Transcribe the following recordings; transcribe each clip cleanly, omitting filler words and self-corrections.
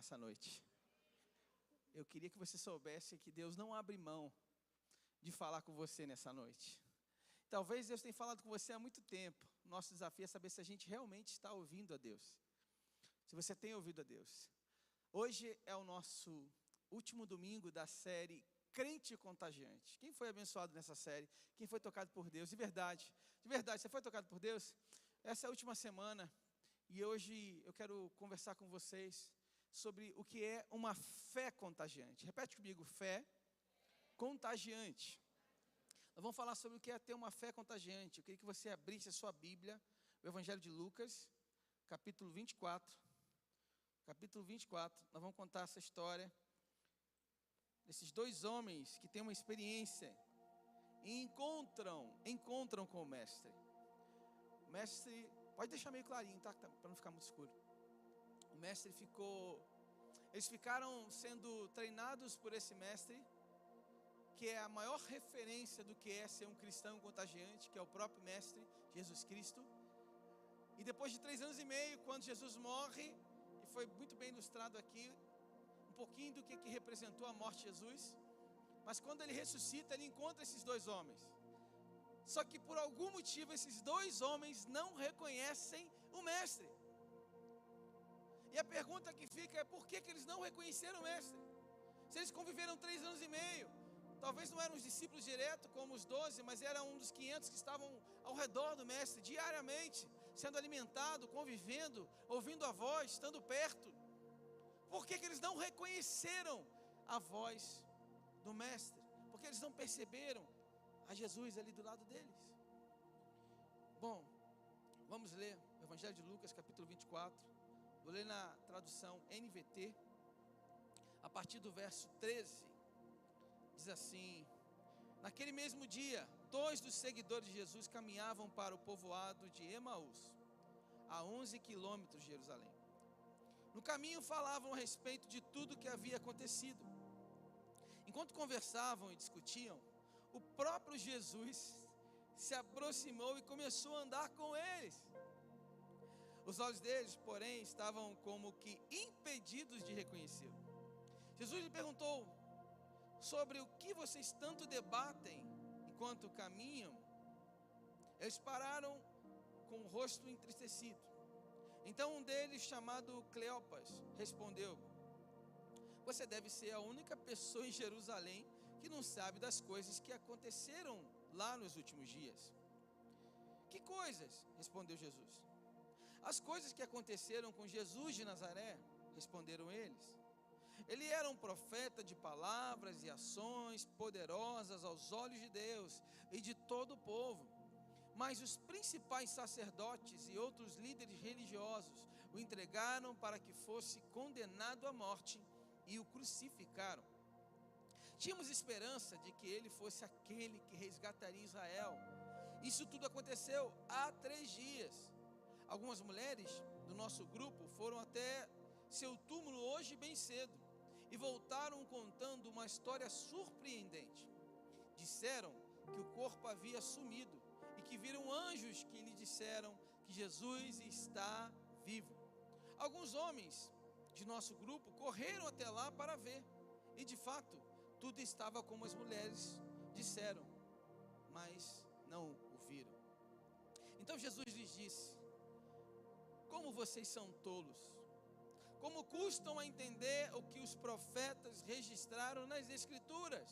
nessa noite. Eu queria que você soubesse que Deus não abre mão de falar com você nessa noite. Talvez Deus tenha falado com você há muito tempo. Nosso desafio é saber se a gente realmente está ouvindo a Deus. Se você tem ouvido a Deus. Hoje é o nosso último domingo da série Crente Contagiante. Quem foi abençoado nessa série? Quem foi tocado por Deus? De verdade, você foi tocado por Deus? Essa é a última semana e hoje eu quero conversar com vocês sobre o que é uma fé contagiante. Repete comigo, fé contagiante. Nós vamos falar sobre o que é ter uma fé contagiante. Eu queria que você abrisse a sua Bíblia, o Evangelho de Lucas, capítulo 24. Capítulo 24, nós vamos contar essa história desses dois homens que têm uma experiência e encontram com o mestre. O mestre, pode deixar meio clarinho, tá? Para não ficar muito escuro. O mestre eles ficaram sendo treinados por esse mestre, que é a maior referência do que é ser um cristão contagiante, que é o próprio mestre, Jesus Cristo. E depois de 3 anos e meio, quando Jesus morre, e foi muito bem ilustrado aqui, um pouquinho do que representou a morte de Jesus, mas quando ele ressuscita, ele encontra esses dois homens. Só que por algum motivo, esses dois homens não reconhecem o mestre. E a pergunta que fica é: por que eles não reconheceram o mestre? Se eles conviveram 3 anos e meio, talvez não eram os discípulos direto como os 12, mas era um dos 500 que estavam ao redor do mestre, diariamente, sendo alimentado, convivendo, ouvindo a voz, estando perto. Por que eles não reconheceram a voz do mestre? Porque eles não perceberam a Jesus ali do lado deles. Bom, vamos ler o Evangelho de Lucas, capítulo 24. Vou ler na tradução NVT, a partir do verso 13. Diz assim: naquele mesmo dia, 2 dos seguidores de Jesus caminhavam para o povoado de Emaús, a 11 quilômetros de Jerusalém. No caminho falavam a respeito de tudo o que havia acontecido. Enquanto conversavam e discutiam, o próprio Jesus se aproximou e começou a andar com eles. Os olhos deles, porém, estavam como que impedidos de reconhecê-lo. Jesus lhe perguntou: sobre o que vocês tanto debatem enquanto caminham? Eles pararam com o rosto entristecido. Então um deles, chamado Cleopas, respondeu: você deve ser a única pessoa em Jerusalém que não sabe das coisas que aconteceram lá nos últimos dias. Que coisas? Respondeu Jesus. As coisas que aconteceram com Jesus de Nazaré, responderam eles. Ele era um profeta de palavras e ações poderosas aos olhos de Deus e de todo o povo. Mas os principais sacerdotes e outros líderes religiosos o entregaram para que fosse condenado à morte e o crucificaram. Tínhamos esperança de que ele fosse aquele que resgataria Israel. Isso tudo aconteceu há 3 dias. Algumas mulheres do nosso grupo foram até seu túmulo hoje bem cedo e voltaram contando uma história surpreendente. Disseram que o corpo havia sumido e que viram anjos que lhe disseram que Jesus está vivo. Alguns homens de nosso grupo correram até lá para ver, e de fato tudo estava como as mulheres disseram, mas não o viram. Então Jesus lhes disse: como vocês são tolos! Como custam a entender o que os profetas registraram nas Escrituras?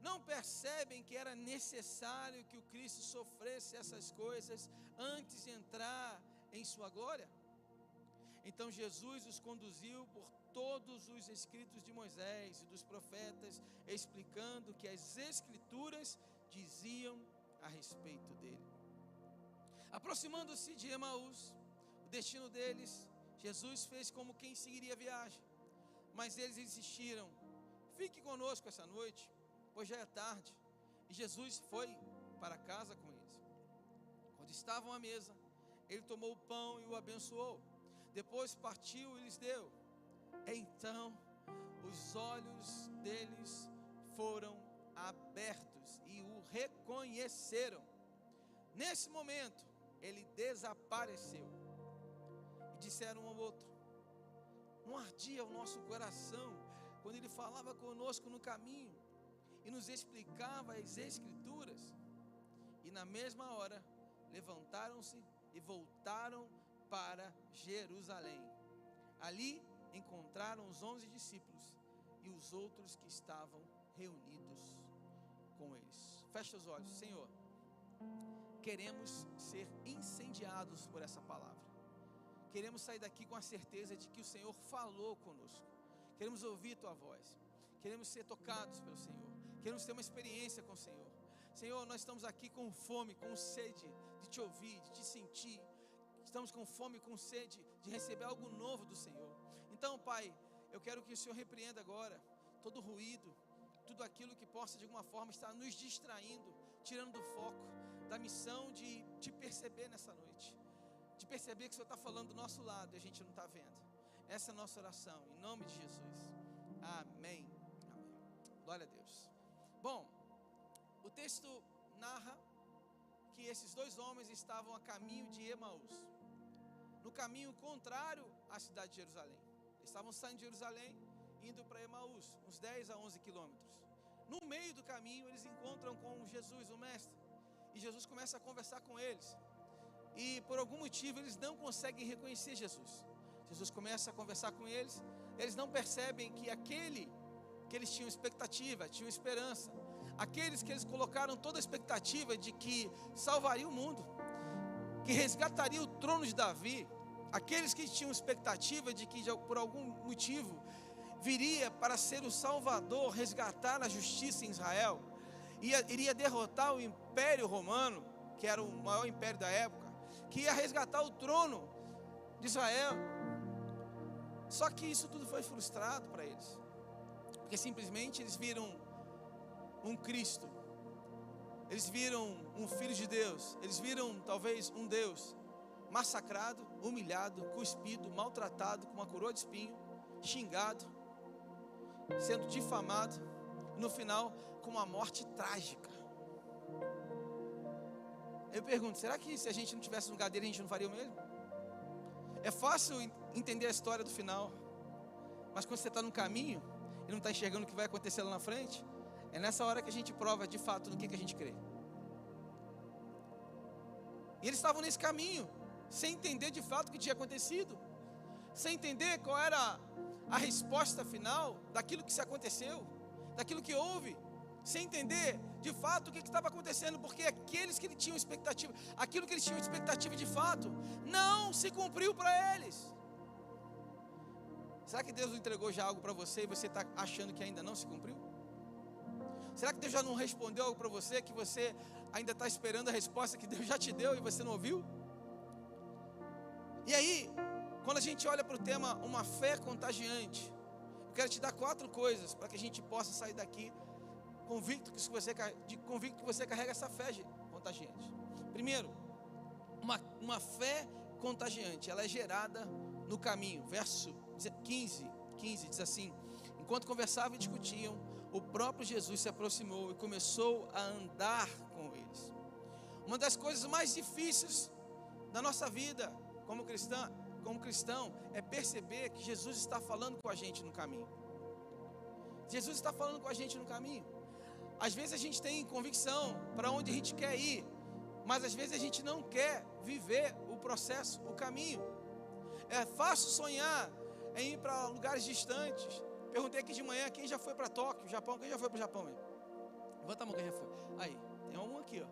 Não percebem que era necessário que o Cristo sofresse essas coisas antes de entrar em sua glória? Então Jesus os conduziu por todos os escritos de Moisés e dos profetas, explicando o que as Escrituras diziam a respeito dele. Aproximando-se de Emaús, o destino deles, Jesus fez como quem seguiria a viagem, mas eles insistiram: fique conosco essa noite, pois já é tarde. E Jesus foi para casa com eles. Quando estavam à mesa, ele tomou o pão e o abençoou. Depois partiu e lhes deu. Então os olhos deles foram abertos e o reconheceram. Nesse momento ele desapareceu. E disseram um ao outro: não há ardia o nosso coração quando Ele falava conosco no caminho e nos explicava as Escrituras. E na mesma hora, levantaram-se e voltaram para Jerusalém. Ali encontraram os 11 discípulos e os outros que estavam reunidos com eles. Fecha os olhos. Senhor, queremos ser incendiados por essa palavra. Queremos sair daqui com a certeza de que o Senhor falou conosco. Queremos ouvir Tua voz. Queremos ser tocados pelo Senhor. Queremos ter uma experiência com o Senhor. Senhor, nós estamos aqui com fome, com sede de Te ouvir, de Te sentir. Estamos com fome, com sede de receber algo novo do Senhor. Então, Pai, eu quero que o Senhor repreenda agora todo ruído, tudo aquilo que possa de alguma forma estar nos distraindo, tirando do foco da missão de Te perceber nessa noite. De perceber que o Senhor está falando do nosso lado e a gente não está vendo. Essa é a nossa oração, em nome de Jesus. Amém. Amém. Glória a Deus. Bom, o texto narra que esses dois homens estavam a caminho de Emaús, no caminho contrário à cidade de Jerusalém. Eles estavam saindo de Jerusalém, indo para Emaús, uns 10 a 11 quilômetros. No meio do caminho, eles encontram com Jesus, o mestre, e Jesus começa a conversar com eles. E por algum motivo, eles não conseguem reconhecer Jesus. Jesus começa a conversar com eles, eles não percebem que aquele que eles tinham expectativa, tinham esperança, aqueles que eles colocaram toda a expectativa de que salvaria o mundo, que resgataria o trono de Davi, aqueles que tinham expectativa de que por algum motivo viria para ser o Salvador, resgatar a justiça em Israel, iria derrotar o Império Romano, que era o maior império da época, que ia resgatar o trono de Israel. Só que isso tudo foi frustrado para eles, porque simplesmente eles viram um Cristo, eles viram um Filho de Deus, eles viram talvez um Deus massacrado, humilhado, cuspido, maltratado, com uma coroa de espinho, xingado, sendo difamado, e no final com uma morte trágica. Eu pergunto, será que se a gente não tivesse no lugar dele, a gente não faria o mesmo? É fácil entender a história do final, mas quando você está no caminho e não está enxergando o que vai acontecer lá na frente, é nessa hora que a gente prova de fato no que a gente crê. E eles estavam nesse caminho, sem entender de fato o que tinha acontecido, sem entender qual era a resposta final daquilo que se aconteceu, daquilo que houve, sem entender de fato o que estava acontecendo, porque aqueles que tinham expectativa, aquilo que eles tinham expectativa de fato, não se cumpriu para eles. Será que Deus não entregou já algo para você e você está achando que ainda não se cumpriu? Será que Deus já não respondeu algo para você que você ainda está esperando a resposta que Deus já te deu e você não ouviu? E aí, quando a gente olha para o tema uma fé contagiante, eu quero te dar 4 coisas para que a gente possa sair daqui convicto que você carrega essa fé contagiante. Primeiro, uma fé contagiante, ela é gerada no caminho. Verso 15 diz assim: enquanto conversavam e discutiam, o próprio Jesus se aproximou e começou a andar com eles. Uma das coisas mais difíceis da nossa vida como cristão é perceber que Jesus está falando com a gente no caminho. Jesus está falando com a gente no caminho. Às vezes a gente tem convicção para onde a gente quer ir, mas às vezes a gente não quer viver o processo, o caminho. É fácil sonhar em ir para lugares distantes. Perguntei aqui de manhã quem já foi para Tóquio, Japão. Quem já foi para o Japão aí? Levanta a mão quem já foi. Aí, tem um aqui, ó.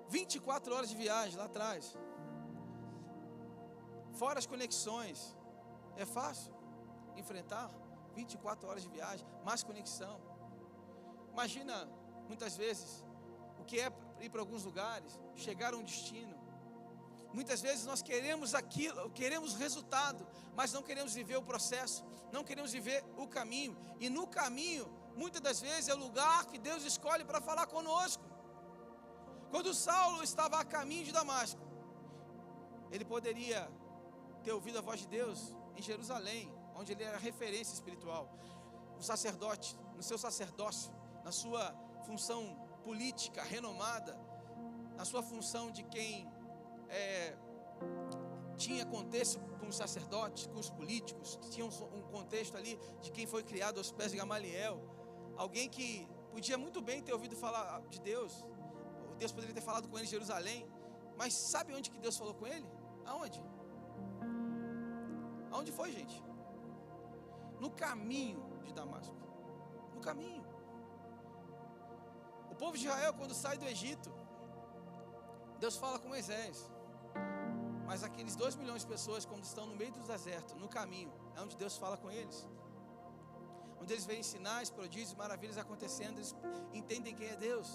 24 horas de viagem lá atrás. Fora as conexões. É fácil enfrentar 24 horas de viagem, mais conexão. Imagina, muitas vezes, o que é ir para alguns lugares, chegar a um destino. Muitas vezes nós queremos aquilo, queremos resultado, mas não queremos viver o processo, não queremos viver o caminho. E no caminho, muitas das vezes, é o lugar que Deus escolhe para falar conosco. Quando Saulo estava a caminho de Damasco, ele poderia ter ouvido a voz de Deus em Jerusalém, onde ele era referência espiritual. O sacerdote, no seu sacerdócio, na sua função política renomada, na sua função de quem tinha contexto com os sacerdotes, com os políticos, tinha um contexto ali de quem foi criado aos pés de Gamaliel, alguém que podia muito bem ter ouvido falar de Deus, Deus poderia ter falado com ele em Jerusalém, mas sabe onde que Deus falou com ele? Aonde? Aonde foi, gente? No caminho de Damasco. No caminho. O povo de Israel, quando sai do Egito, Deus fala com Moisés. Mas aqueles 2 milhões de pessoas, quando estão no meio do deserto, no caminho, é onde Deus fala com eles. Onde eles veem sinais, prodígios, maravilhas acontecendo, eles entendem quem é Deus.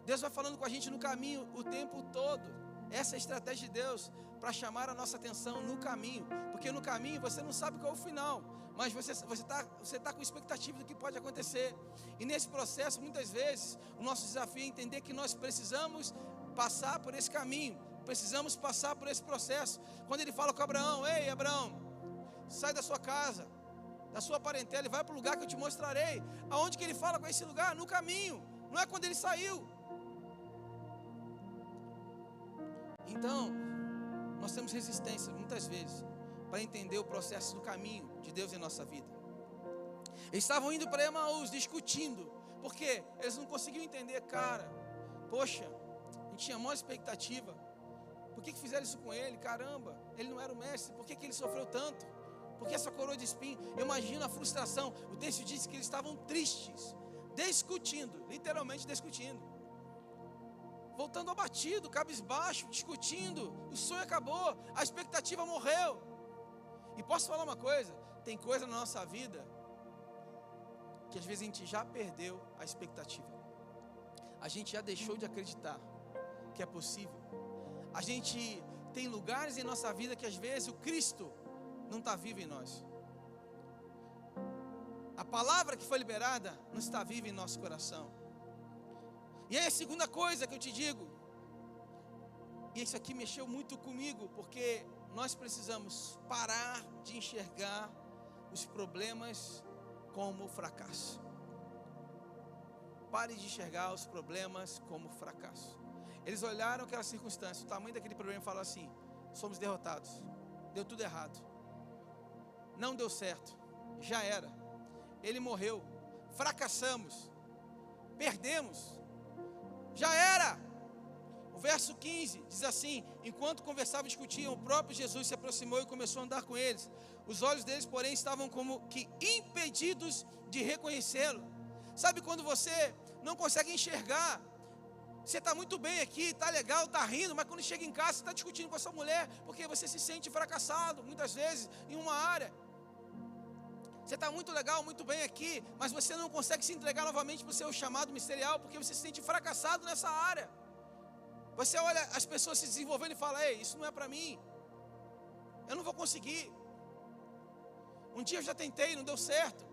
Deus vai falando com a gente no caminho o tempo todo. Essa é a estratégia de Deus para chamar a nossa atenção no caminho. Porque no caminho você não sabe qual é o final, mas você tá com expectativa do que pode acontecer. E nesse processo, muitas vezes, o nosso desafio é entender que nós precisamos passar por esse caminho. Precisamos passar por esse processo. Quando ele fala com Abraão: ei, Abraão, sai da sua casa, da sua parentela e vai para o lugar que eu te mostrarei. Aonde que ele fala com esse lugar? No caminho. Não é quando ele saiu. Então, nós temos resistência muitas vezes para entender o processo do caminho de Deus em nossa vida. Eles estavam indo para Emaús discutindo, porque eles não conseguiam entender. Cara, poxa, a gente tinha a maior expectativa. Por que fizeram isso com ele? Caramba, ele não era o mestre. Por que ele sofreu tanto? Por que essa coroa de espinho? Eu imagino a frustração. O texto diz que eles estavam tristes, discutindo, literalmente discutindo, voltando abatido, cabisbaixo, discutindo. O sonho acabou, a expectativa morreu. E posso falar uma coisa? Tem coisa na nossa vida que às vezes a gente já perdeu a expectativa. A gente já deixou de acreditar que é possível. A gente tem lugares em nossa vida que às vezes o Cristo não está vivo em nós. A palavra que foi liberada não está viva em nosso coração. E aí a segunda coisa que eu te digo, e isso aqui mexeu muito comigo, porque nós precisamos parar de enxergar os problemas como fracasso. Pare de enxergar os problemas como fracasso. Eles olharam aquela circunstância, o tamanho daquele problema, e falaram assim: somos derrotados, deu tudo errado, não deu certo, já era, ele morreu, fracassamos, perdemos, já era. O verso 15 diz assim: enquanto conversavam e discutiam, o próprio Jesus se aproximou e começou a andar com eles. Os olhos deles, porém, estavam como que impedidos de reconhecê-lo. Sabe quando você não consegue enxergar? Você está muito bem aqui, está legal, está rindo, mas quando chega em casa, você está discutindo com a sua mulher, porque você se sente fracassado, muitas vezes, em uma área. Você está muito legal, muito bem aqui, mas você não consegue se entregar novamente para o seu chamado ministerial, porque você se sente fracassado nessa área. Você olha as pessoas se desenvolvendo e fala: ei, isso não é para mim, eu não vou conseguir. Um dia eu já tentei, não deu certo.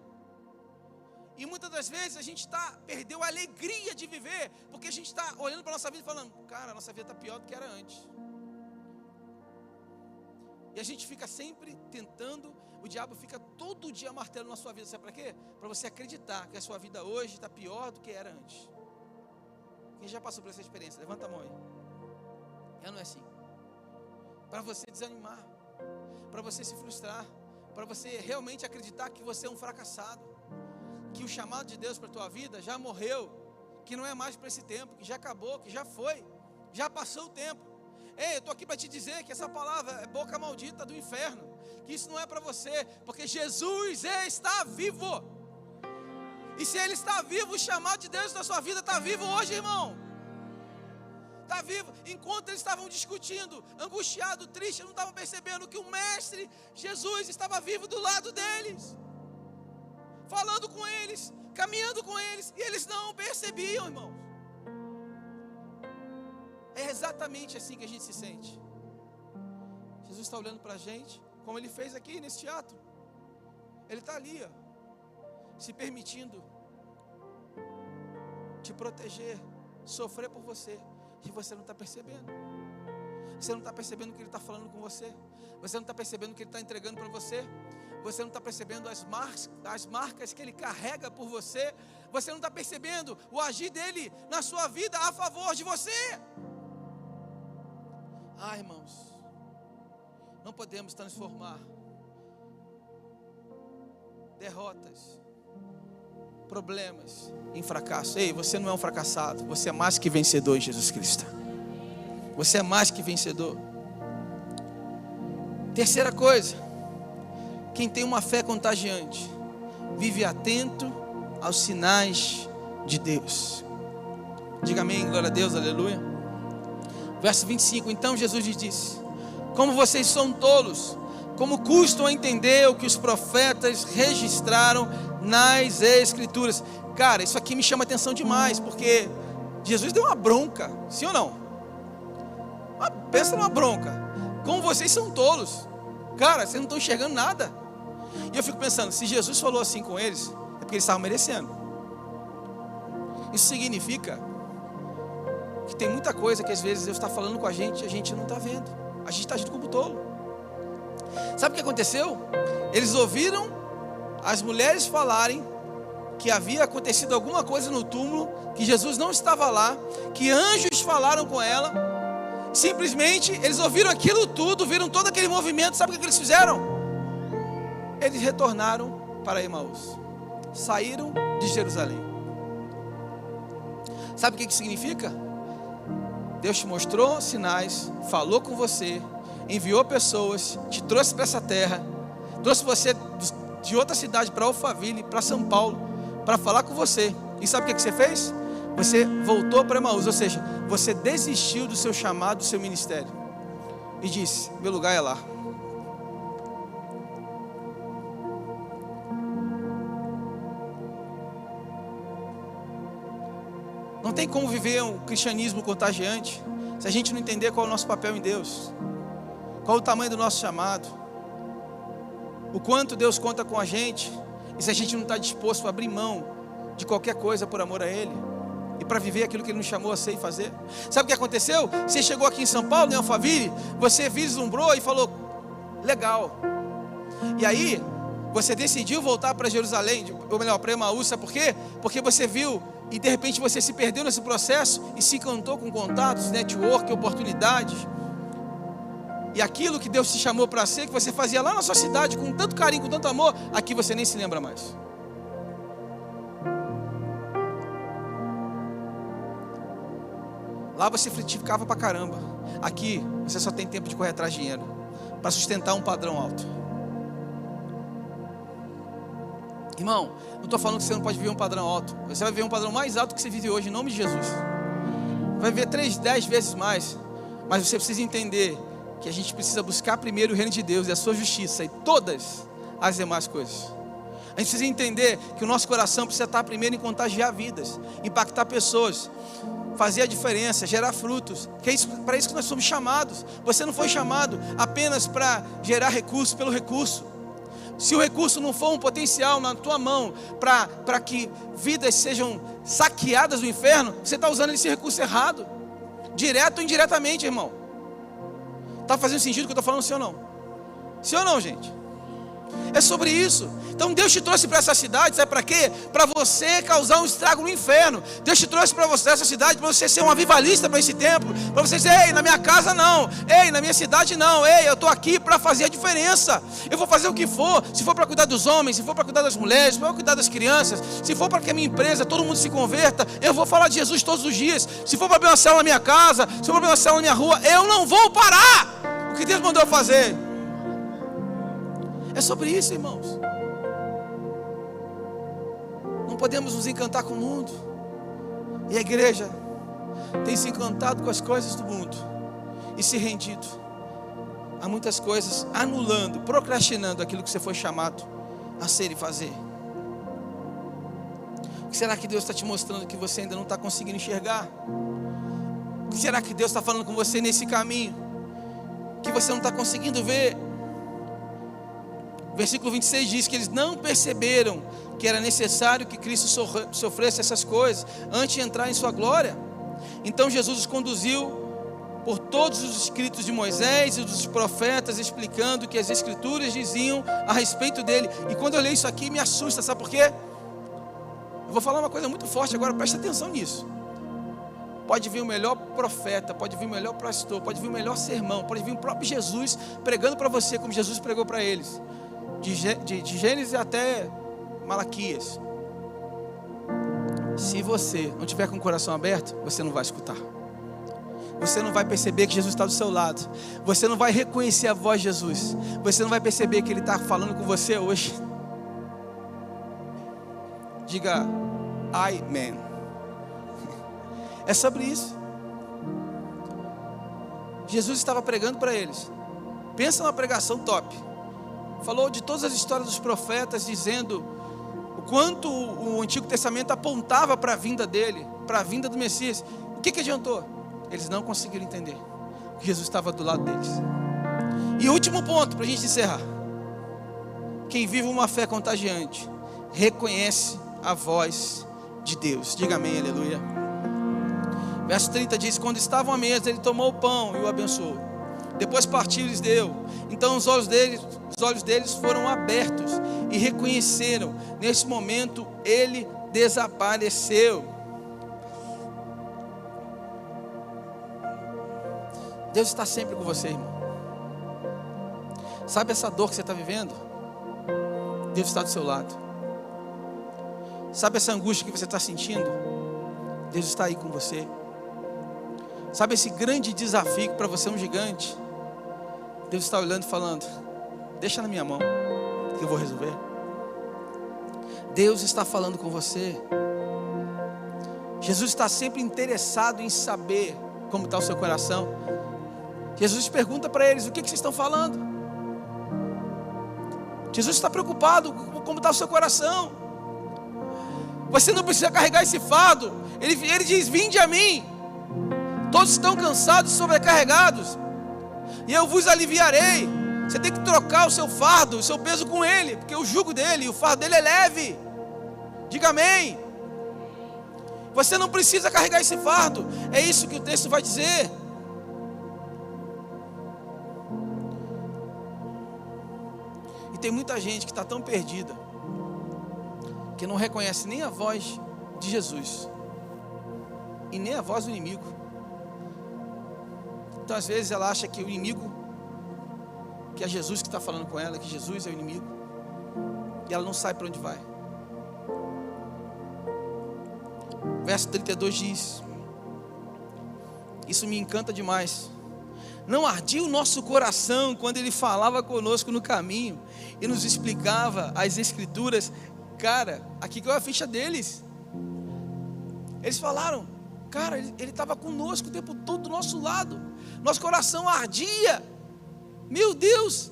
E muitas das vezes a gente perdeu a alegria de viver, porque a gente está olhando para a nossa vida e falando: cara, a nossa vida está pior do que era antes. E a gente fica sempre tentando, o diabo fica todo dia martelando na sua vida. Sabe para quê? Para você acreditar que a sua vida hoje está pior do que era antes. Quem já passou por essa experiência? Levanta a mão aí. Não é assim. Para você desanimar, para você se frustrar, para você realmente acreditar que você é um fracassado, que o chamado de Deus para a tua vida já morreu, que não é mais para esse tempo, que já acabou, que já foi, já passou o tempo. Ei, eu estou aqui para te dizer que essa palavra é boca maldita do inferno, que isso não é para você, porque Jesus está vivo. E se Ele está vivo, o chamado de Deus na sua vida está vivo hoje, irmão. Está vivo. Enquanto eles estavam discutindo, angustiado, triste, não estavam percebendo que o Mestre Jesus estava vivo do lado deles, falando com eles, caminhando com eles, e eles não percebiam, irmãos. É exatamente assim que a gente se sente. Jesus está olhando para a gente, como Ele fez aqui nesse teatro. Ele está ali, ó, se permitindo te proteger, sofrer por você, e você não está percebendo. Você não está percebendo o que Ele está falando com você. Você não está percebendo o que Ele está entregando para você. Você não está percebendo as marcas que Ele carrega por você. Você não está percebendo o agir dEle na sua vida a favor de você. Irmãos, Não podemos transformar derrotas, problemas em fracasso. Ei, você não é um fracassado. Você é mais que vencedor em Jesus Cristo. Você é mais que vencedor. Terceira coisa, quem tem uma fé contagiante vive atento aos sinais de Deus. Diga amém, glória a Deus, aleluia. Verso 25, então Jesus lhes disse: como vocês são tolos, como custam a entender o que os profetas registraram nas Escrituras. Cara, isso aqui me chama atenção demais, porque Jesus deu uma bronca, sim ou não? Pensa numa bronca. Como vocês são tolos, cara, vocês não estão enxergando nada. E eu fico pensando, se Jesus falou assim com eles, é porque eles estavam merecendo. Isso significa que tem muita coisa que às vezes Deus está falando com a gente não está vendo. A gente está agindo como tolo. Sabe o que aconteceu? Eles ouviram as mulheres falarem que havia acontecido alguma coisa no túmulo, que Jesus não estava lá, que anjos falaram com ela. Simplesmente eles ouviram aquilo tudo, viram todo aquele movimento. Sabe o que eles fizeram? Eles retornaram para Emaús, saíram de Jerusalém. Sabe o que significa? Deus te mostrou sinais, falou com você, enviou pessoas, te trouxe para essa terra, trouxe você de outra cidade para Alphaville, para São Paulo, para falar com você. E sabe o que você fez? Você voltou para Emaús, ou seja, você desistiu do seu chamado, do seu ministério, e disse: meu lugar é lá. Não tem como viver um cristianismo contagiante se a gente não entender qual é o nosso papel em Deus, qual é o tamanho do nosso chamado, o quanto Deus conta com a gente, e se a gente não está disposto a abrir mão de qualquer coisa por amor a Ele, e para viver aquilo que Ele nos chamou a ser e fazer. Sabe o que aconteceu? Você chegou aqui em São Paulo, em Alphaville, você vislumbrou e falou: legal. E aí, você decidiu voltar para Jerusalém, ou melhor, para Emaús. Sabe por quê? Porque você viu, e de repente você se perdeu nesse processo, e se encantou com contatos, network, oportunidades. E aquilo que Deus te chamou para ser, que você fazia lá na sua cidade, com tanto carinho, com tanto amor, aqui você nem se lembra mais. Lá você frutificava pra caramba. Aqui você só tem tempo de correr atrás de dinheiro para sustentar um padrão alto. Irmão, não estou falando que você não pode viver um padrão alto. Você vai viver um padrão mais alto que você vive hoje, em nome de Jesus. Vai viver 3, 10 vezes mais. Mas você precisa entender que a gente precisa buscar primeiro o reino de Deus e a sua justiça, e todas as demais coisas. A gente precisa entender que o nosso coração precisa estar primeiro em contagiar vidas, impactar pessoas, fazer a diferença, gerar frutos, que é para isso que nós somos chamados. Você não foi chamado apenas para gerar recurso pelo recurso. Se o recurso não for um potencial na tua mão para que vidas sejam saqueadas do inferno, você está usando esse recurso errado, direto ou indiretamente, irmão. Está fazendo sentido o que eu estou falando, sim ou não? Sim ou não, gente? É sobre isso. Então Deus te trouxe para essa cidade, sabe para quê? Para você causar um estrago no inferno. Deus te trouxe para você essa cidade, para você ser um avivalista para esse templo, para você dizer: ei, na minha casa não, ei, na minha cidade não, ei, eu estou aqui para fazer a diferença. Eu vou fazer o que for, se for para cuidar dos homens, se for para cuidar das mulheres, se for para cuidar das crianças, se for para que a minha empresa, todo mundo se converta, eu vou falar de Jesus todos os dias. Se for para abrir uma célula na minha casa, se for para abrir uma célula na minha rua, eu não vou parar o que Deus mandou fazer. É sobre isso, irmãos. Não podemos nos encantar com o mundo. E a igreja tem se encantado com as coisas do mundo e se rendido a muitas coisas, anulando, procrastinando aquilo que você foi chamado a ser e fazer. O que será que Deus está te mostrando que você ainda não está conseguindo enxergar? O que será que Deus está falando com você nesse caminho que você não está conseguindo ver? Versículo 26 diz que eles não perceberam que era necessário que Cristo sofresse essas coisas antes de entrar em sua glória. Então Jesus os conduziu por todos os escritos de Moisés e dos profetas, explicando o que as escrituras diziam a respeito dele. E quando eu leio isso aqui me assusta, sabe por quê? Eu vou falar uma coisa muito forte agora, presta atenção nisso. Pode vir o melhor profeta, pode vir o melhor pastor, pode vir o melhor sermão, pode vir o próprio Jesus pregando para você como Jesus pregou para eles, de Gênesis até Malaquias. Se você não tiver com o coração aberto, você não vai escutar. Você não vai perceber que Jesus está do seu lado. Você não vai reconhecer a voz de Jesus. Você não vai perceber que Ele está falando com você hoje. Diga, Amen. É sobre isso. Jesus estava pregando para eles. Pensa numa pregação top. Falou de todas as histórias dos profetas, dizendo o quanto o Antigo Testamento apontava para a vinda dele, para a vinda do Messias. O que adiantou? Eles não conseguiram entender que Jesus estava do lado deles. E último ponto para a gente encerrar. Quem vive uma fé contagiante reconhece a voz de Deus. Diga amém, aleluia. Verso 30 diz: quando estavam à mesa, ele tomou o pão e o abençoou. Depois partiu e lhes deu. Então os olhos deles foram abertos e reconheceram. Nesse momento ele desapareceu. Deus está sempre com você, irmão. Sabe essa dor que você está vivendo? Deus está do seu lado. Sabe essa angústia que você está sentindo? Deus está aí com você. Sabe esse grande desafio que para você é um gigante? Deus está olhando e falando: deixa na minha mão, que eu vou resolver. Deus está falando com você. Jesus está sempre interessado em saber como está o seu coração. Jesus pergunta para eles: o que vocês estão falando? Jesus está preocupado com como está o seu coração. Você não precisa carregar esse fardo. Ele diz: vinde a mim, todos estão cansados e sobrecarregados, e eu vos aliviarei. Você tem que trocar o seu fardo, o seu peso com Ele, porque o jugo dele, o fardo dele é leve. Diga amém. Você não precisa carregar esse fardo. É isso que o texto vai dizer. E tem muita gente que está tão perdida, que não reconhece nem a voz de Jesus e nem a voz do inimigo. Então às vezes ela acha que o inimigo, que é Jesus que está falando com ela, que Jesus é o inimigo, e ela não sabe para onde vai. Verso 32 diz: isso me encanta demais. Não ardia o nosso coração quando Ele falava conosco no caminho e nos explicava as Escrituras. Cara, aqui que é a ficha deles. Eles falaram: cara, Ele estava conosco o tempo todo do nosso lado. Nosso coração ardia. Meu Deus.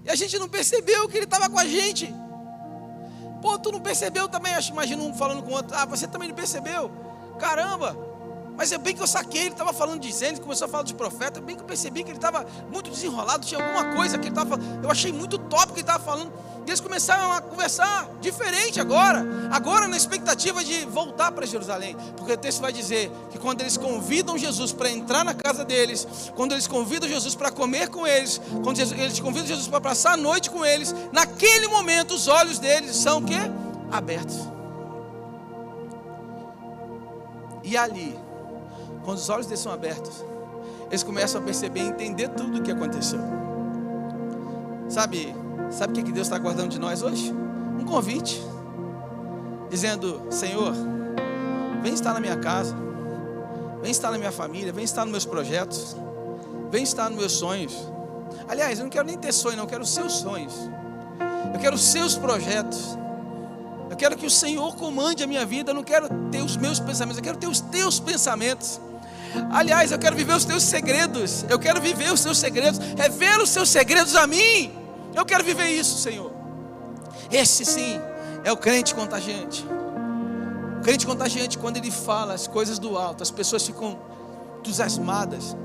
E a gente não percebeu que Ele estava com a gente. Pô, tu não percebeu também? Imagina um falando com o outro: ah, você também não percebeu? Caramba. Mas é bem que eu saquei, ele estava falando de Gênesis, começou a falar dos profetas, bem que eu percebi que ele estava muito desenrolado, tinha alguma coisa que ele estava falando, eu achei muito top o que ele estava falando, e eles começaram a conversar diferente agora na expectativa de voltar para Jerusalém, porque o texto vai dizer que quando eles convidam Jesus para entrar na casa deles, quando eles convidam Jesus para comer com eles, quando eles convidam Jesus para passar a noite com eles, naquele momento os olhos deles são o quê? Abertos. E ali, quando os olhos deles são abertos, eles começam a perceber e entender tudo o que aconteceu. Sabe o que Deus está guardando de nós hoje? Um convite, dizendo: Senhor, vem estar na minha casa, vem estar na minha família, vem estar nos meus projetos, vem estar nos meus sonhos. Aliás, eu não quero nem ter sonho, não, eu quero os seus sonhos, eu quero os seus projetos. Eu quero que o Senhor comande a minha vida. Eu não quero ter os meus pensamentos, eu quero ter os teus pensamentos. Aliás, eu quero viver os teus segredos. Eu quero viver os teus segredos. Revela os seus segredos a mim. Eu quero viver isso, Senhor. Esse sim é o crente contagiante. O crente contagiante, quando ele fala as coisas do alto, as pessoas ficam entusiasmadas.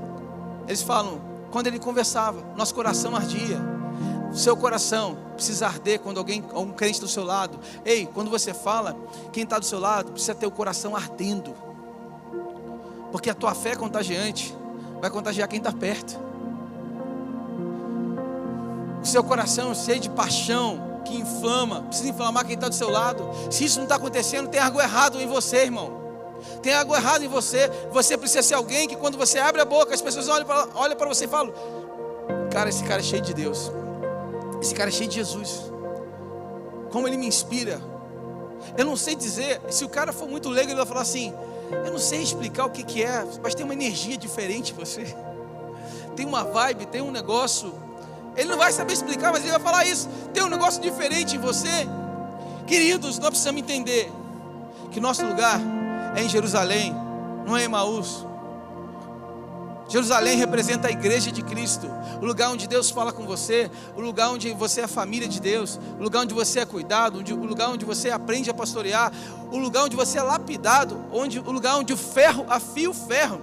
Eles falam: quando ele conversava, nosso coração ardia. Seu coração precisa arder quando um crente do seu lado. Ei, quando você fala, quem está do seu lado precisa ter o coração ardendo, porque a tua fé é contagiante, vai contagiar quem está perto. O seu coração cheio de paixão, que inflama, precisa inflamar quem está do seu lado. Se isso não está acontecendo, tem algo errado em você, irmão. Tem algo errado em você. Você precisa ser alguém que quando você abre a boca, as pessoas olham para você e falam: cara, esse cara é cheio de Deus. Esse cara é cheio de Jesus. Como ele me inspira. Eu não sei dizer, se o cara for muito leigo, ele vai falar assim: eu não sei explicar o que é, mas tem uma energia diferente em você. Tem uma vibe, tem um negócio. Ele não vai saber explicar, mas ele vai falar isso. Tem um negócio diferente em você. Queridos, nós precisamos entender que nosso lugar é em Jerusalém, não é em Emaús. Jerusalém representa a igreja de Cristo, o lugar onde Deus fala com você, o lugar onde você é a família de Deus, o lugar onde você é cuidado, o lugar onde você aprende a pastorear, o lugar onde você é lapidado, o lugar onde o ferro afia o ferro.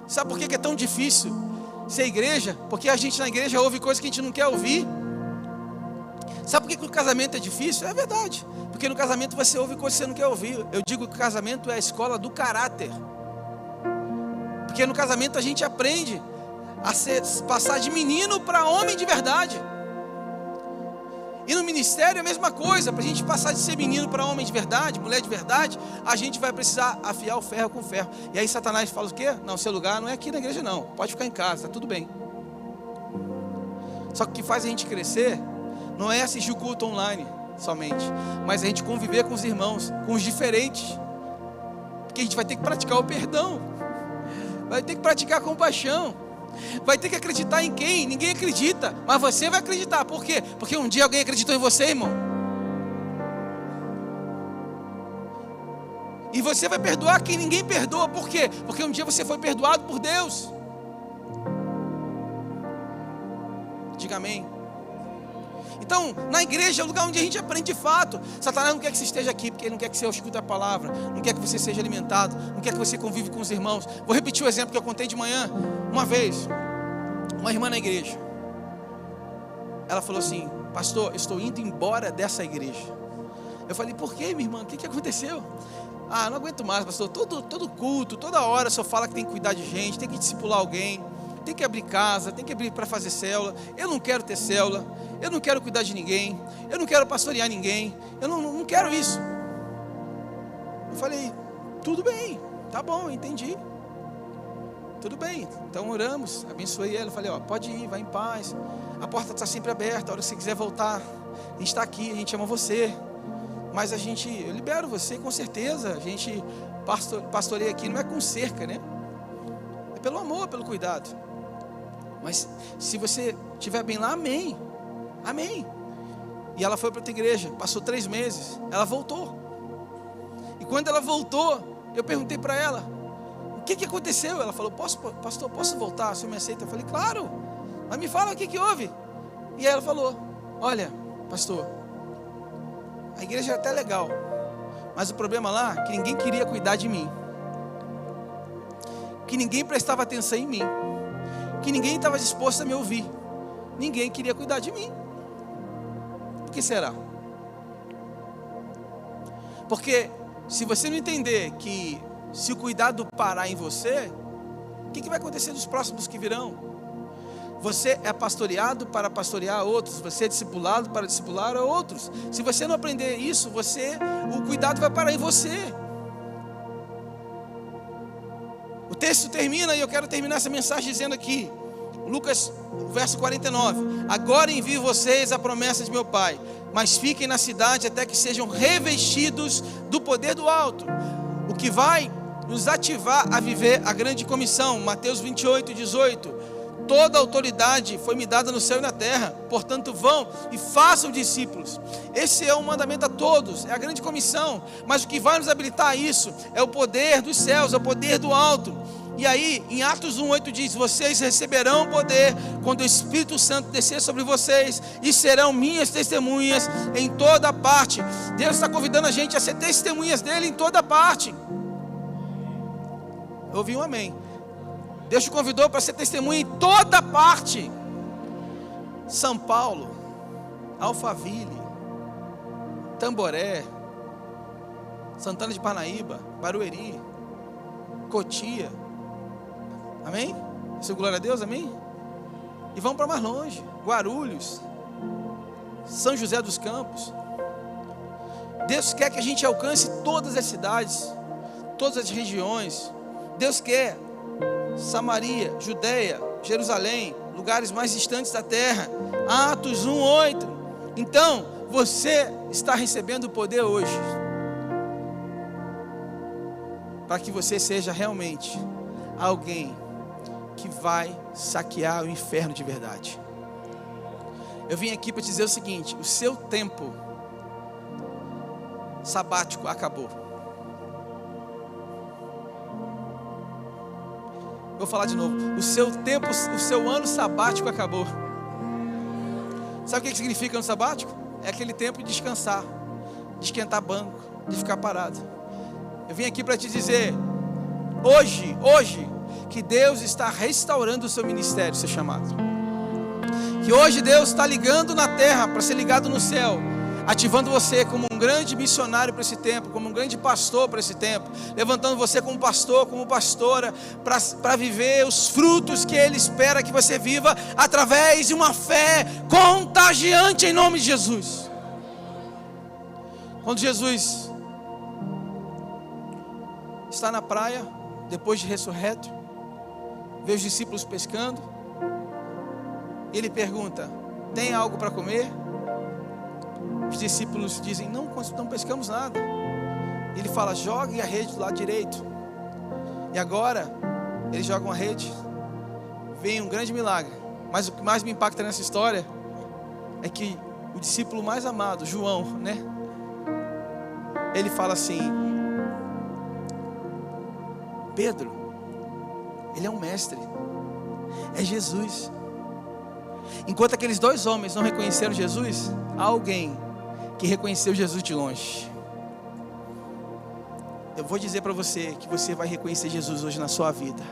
Sabe por que é tão difícil ser igreja? Porque a gente na igreja ouve coisas que a gente não quer ouvir. Sabe por que o casamento é difícil? É verdade, porque no casamento você ouve coisas que você não quer ouvir. Eu digo que o casamento é a escola do caráter. Porque no casamento a gente aprende a passar de menino para homem de verdade. E no ministério é a mesma coisa. Para a gente passar de ser menino para homem de verdade, mulher de verdade, a gente vai precisar afiar o ferro com o ferro. E aí Satanás fala o quê? Não, seu lugar não é aqui na igreja não. Pode ficar em casa, está tudo bem. Só que o que faz a gente crescer não é assistir o culto online somente, mas a gente conviver com os irmãos, com os diferentes. Porque a gente vai ter que praticar o perdão. Vai ter que praticar a compaixão. Vai ter que acreditar em quem? Ninguém acredita. Mas você vai acreditar. Por quê? Porque um dia alguém acreditou em você, irmão. E você vai perdoar quem ninguém perdoa. Por quê? Porque um dia você foi perdoado por Deus. Diga amém. Então, na igreja é o lugar onde a gente aprende de fato. Satanás não quer que você esteja aqui, porque ele não quer que você escute a palavra, não quer que você seja alimentado, não quer que você convive com os irmãos. Vou repetir o exemplo que eu contei de manhã. Uma vez, uma irmã na igreja, ela falou assim: pastor, eu estou indo embora dessa igreja. Eu falei: por quê, minha irmã? O que aconteceu? Ah, não aguento mais, pastor. Todo culto, toda hora o senhor fala que tem que cuidar de gente, tem que discipular alguém, tem que abrir casa, tem que abrir para fazer célula. Eu não quero ter célula, eu não quero cuidar de ninguém, eu não quero pastorear ninguém, eu não quero isso. Eu falei: tudo bem, tá bom, entendi. Tudo bem, então oramos, abençoei ela. Falei: ó, pode ir, vai em paz. A porta está sempre aberta, a hora que você quiser voltar, a gente está aqui, a gente ama você. Mas eu libero você com certeza. A gente pastoreia aqui, não é com cerca, né? É pelo amor, pelo cuidado. Mas se você estiver bem lá, amém. Amém. E ela foi para outra igreja, passou 3 meses, ela voltou. E quando ela voltou, eu perguntei para ela: o que aconteceu? Ela falou: pastor, posso voltar? O senhor me aceita? Eu falei: claro, mas me fala o que houve. E aí ela falou: olha, pastor, a igreja é até legal, mas o problema lá é que ninguém queria cuidar de mim, que ninguém prestava atenção em mim, que ninguém estava disposto a me ouvir, ninguém queria cuidar de mim. Por que será? Porque se você não entender que se o cuidado parar em você, o que vai acontecer nos próximos que virão? Você é pastoreado para pastorear outros, você é discipulado para discipular a outros. Se você não aprender isso, o cuidado vai parar em você. O texto termina, e eu quero terminar essa mensagem dizendo aqui, Lucas, verso 49: agora envio vocês a promessa de meu Pai, mas fiquem na cidade até que sejam revestidos do poder do alto, o que vai nos ativar a viver a grande comissão. Mateus 28, 18: toda a autoridade foi me dada no céu e na terra, portanto vão e façam discípulos. Esse é um mandamento a todos, é a grande comissão. Mas o que vai nos habilitar a isso é o poder dos céus, é o poder do alto. E aí em Atos 1:8 diz: vocês receberão poder quando o Espírito Santo descer sobre vocês, e serão minhas testemunhas em toda parte. Deus está convidando a gente a ser testemunhas dele em toda parte. Eu ouvi um amém. Deus te convidou para ser testemunha em toda parte. São Paulo, Alphaville, Tamboré, Santana de Parnaíba, Barueri, Cotia. Amém? Seu glória a Deus, amém? E vamos para mais longe, Guarulhos, São José dos Campos. Deus quer que a gente alcance todas as cidades, todas as regiões. Deus quer Samaria, Judeia, Jerusalém, lugares mais distantes da terra. Atos 1:8. Então, você está recebendo o poder hoje, para que você seja realmente alguém que vai saquear o inferno de verdade. Eu vim aqui para te dizer o seguinte: o seu tempo sabático acabou. Vou falar de novo. O seu ano sabático acabou. Sabe o que significa ano sabático? É aquele tempo de descansar, de esquentar banco, de ficar parado. Eu vim aqui para te dizer, hoje, que Deus está restaurando o seu ministério, o seu chamado. Que hoje Deus está ligando na terra para ser ligado no céu, ativando você como um grande missionário para esse tempo, como um grande pastor para esse tempo, levantando você como pastor, como pastora, para viver os frutos que Ele espera que você viva, através de uma fé contagiante em nome de Jesus. Quando Jesus está na praia, depois de ressurreto, vê os discípulos pescando, e Ele pergunta: tem algo para comer? Os discípulos dizem: não pescamos nada. Ele fala: jogue a rede do lado direito. E agora eles jogam a rede, vem um grande milagre. Mas o que mais me impacta nessa história é que o discípulo mais amado, João, ele fala assim: Pedro, ele é um mestre, é Jesus. Enquanto aqueles dois homens não reconheceram Jesus, há alguém que reconheceu Jesus de longe. Eu vou dizer para você que você vai reconhecer Jesus hoje na sua vida.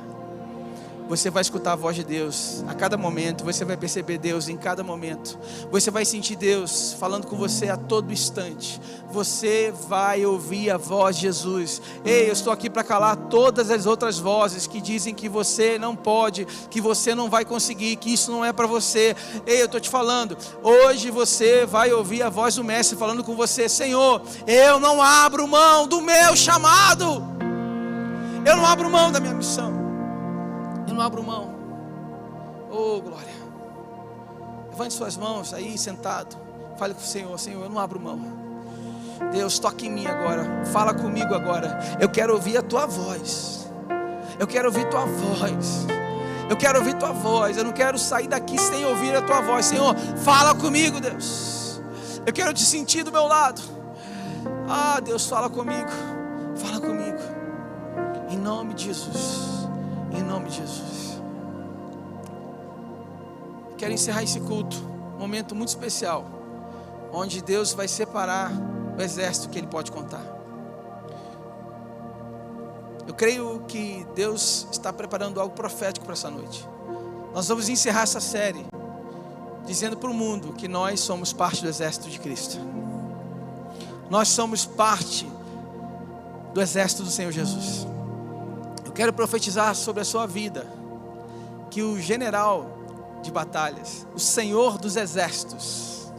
Você vai escutar a voz de Deus a cada momento. Você vai perceber Deus em cada momento. Você vai sentir Deus falando com você a todo instante. Você vai ouvir a voz de Jesus. Ei, eu estou aqui para calar todas as outras vozes que dizem que você não pode, que você não vai conseguir, que isso não é para você. Ei, eu estou te falando, hoje você vai ouvir a voz do Mestre falando com você: Senhor, eu não abro mão do meu chamado. Eu não abro mão da minha missão. Eu não abro mão. Oh, glória. Levante suas mãos aí sentado. Fale com o Senhor: Senhor, eu não abro mão. Deus, toque em mim agora. Fala comigo agora. Eu quero ouvir a tua voz. Eu quero ouvir tua voz. Eu quero ouvir tua voz. Eu não quero sair daqui sem ouvir a tua voz. Senhor, fala comigo, Deus. Eu quero te sentir do meu lado. Ah, Deus, fala comigo. Fala comigo. Em nome de Jesus. Em nome de Jesus. Quero encerrar esse culto, um momento muito especial, onde Deus vai separar o exército que Ele pode contar. Eu creio que Deus está preparando algo profético para essa noite. Nós vamos encerrar essa série dizendo para o mundo que nós somos parte do exército de Cristo. Nós somos parte do exército do Senhor Jesus. Quero profetizar sobre a sua vida que o general de batalhas, o Senhor dos exércitos,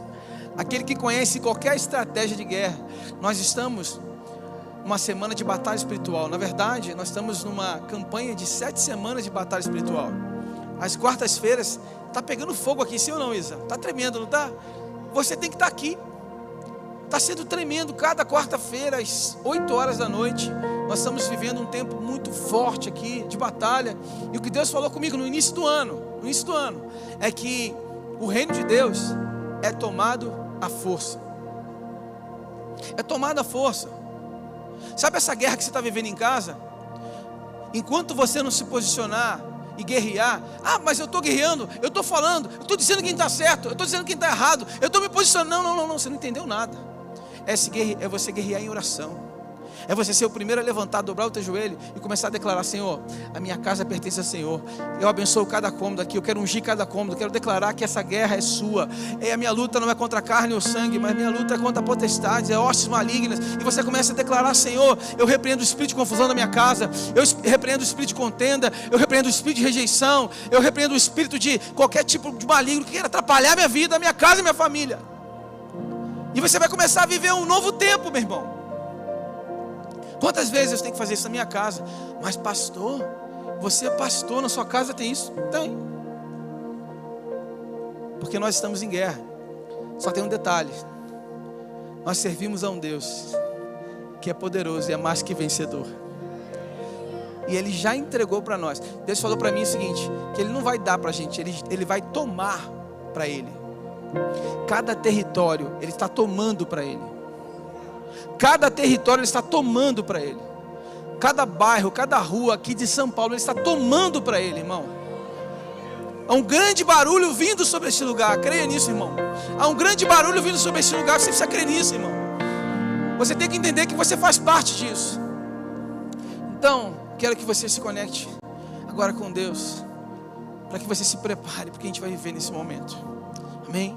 aquele que conhece qualquer estratégia de guerra, nós estamos numa semana de batalha espiritual. Na verdade, nós estamos numa campanha de 7 semanas de batalha espiritual. Às quartas-feiras, está pegando fogo aqui, sim ou não, Isa? Está tremendo, não está? Você tem que estar aqui. Está sendo tremendo. Cada quarta-feira, às 8 horas da noite, nós estamos vivendo um tempo muito forte aqui, de batalha. E o que Deus falou comigo no início do ano, é que o reino de Deus é tomado à força. É tomado à força. Sabe essa guerra que você está vivendo em casa? Enquanto você não se posicionar e guerrear: ah, mas eu estou guerreando, eu estou falando, eu estou dizendo quem está certo, eu estou dizendo quem está errado, eu estou me posicionando. Não, você não entendeu nada. É você guerrear em oração. É você ser o primeiro a levantar, dobrar o teu joelho e começar a declarar: Senhor, a minha casa pertence ao Senhor. Eu abençoo cada cômodo aqui, eu quero ungir cada cômodo, eu quero declarar que essa guerra é sua. A minha luta não é contra a carne ou sangue, mas a minha luta é contra potestades, é hostes malignas. E você começa a declarar: Senhor, eu repreendo o espírito de confusão na minha casa, eu repreendo o espírito de contenda, eu repreendo o espírito de rejeição, eu repreendo o espírito de qualquer tipo de maligno que queira atrapalhar a minha vida, a minha casa e a minha família. E você vai começar a viver um novo tempo, meu irmão. Quantas vezes eu tenho que fazer isso na minha casa? Mas pastor, você é pastor, na sua casa tem isso? Tem. Porque nós estamos em guerra. Só tem um detalhe. Nós servimos a um Deus que é poderoso e é mais que vencedor. E Ele já entregou para nós. Deus falou para mim o seguinte, que Ele não vai dar para a gente, Ele vai tomar para Ele. Cada território Ele está tomando para Ele. Cada território Ele está tomando para Ele. Cada bairro, cada rua aqui de São Paulo Ele está tomando para Ele, irmão. Há um grande barulho vindo sobre este lugar. Creia nisso, irmão. Há um grande barulho vindo sobre este lugar. Você precisa crer nisso, irmão. Você tem que entender que você faz parte disso. Então, quero que você se conecte agora com Deus, para que você se prepare, porque a gente vai viver nesse momento. Amém?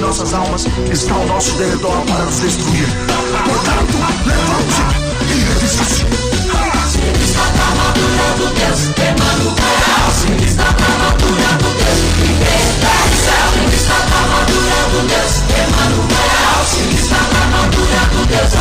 nossas almas está ao nosso derredor para nos destruir. Portanto, levante e resiste. Está a armadura do Deus Emanuel. Está a armadura do Deus que vem do céu. Está a armadura do Deus Emanuel. Está a armadura do Deus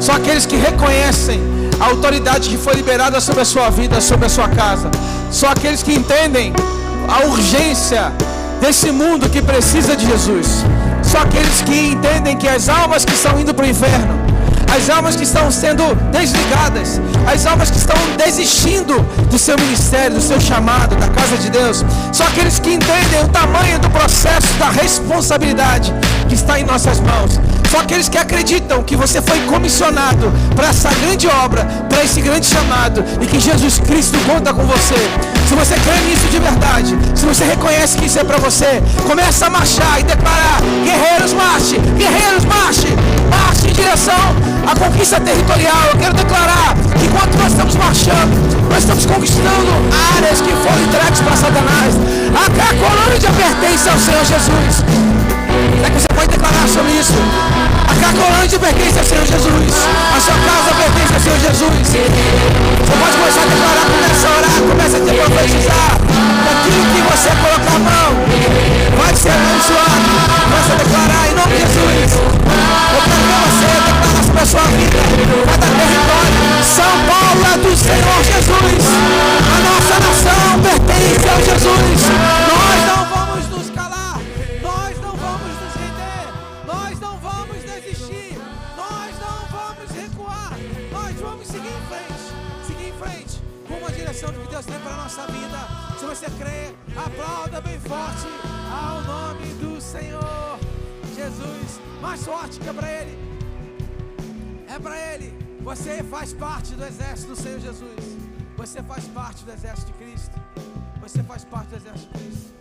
Só aqueles que reconhecem a autoridade que foi liberada sobre a sua vida, sobre a sua casa. Só aqueles que entendem a urgência desse mundo que precisa de Jesus. Só aqueles que entendem que as almas que estão indo para o inferno, as almas que estão sendo desligadas, as almas que estão desistindo do seu ministério, do seu chamado, da casa de Deus, só aqueles que entendem o tamanho do processo, da responsabilidade que está em nossas mãos. Só aqueles que acreditam que você foi comissionado para essa grande obra, para esse grande chamado, e que Jesus Cristo conta com você. Se você crê nisso de verdade, se você reconhece que isso é para você, começa a marchar e declarar: guerreiros marche, guerreiros marche, marche em direção à conquista territorial. Eu quero declarar que enquanto nós estamos marchando, nós estamos conquistando áreas que foram entregues para Satanás. A Cracolândia pertence ao Senhor Jesus. Será que você pode declarar sobre isso? A Cracolândia pertence ao Senhor Jesus. A sua casa pertence ao Senhor Jesus. Você pode começar a declarar, começa a orar, começa a te profetizar. Aquilo que você colocar a mão vai ser abençoado. Começa a declarar em nome de Jesus. Eu quero ver você declarar sobre a sua vida, cada território. São Paulo é do Senhor Jesus. A nossa nação pertence ao Jesus. Nós não vamos nos calar. Nós não vamos nos render. Nós não vamos desistir. Nós não vamos recuar. Nós vamos seguir em frente. Seguir em frente. Com a direção do que Deus tem para a nossa vida. Se você crê, aplauda bem forte ao nome do Senhor Jesus. Mais forte que é para Ele. É para Ele. Você faz parte do exército do Senhor Jesus. Você faz parte do exército de Cristo. Você faz parte do exército de Cristo.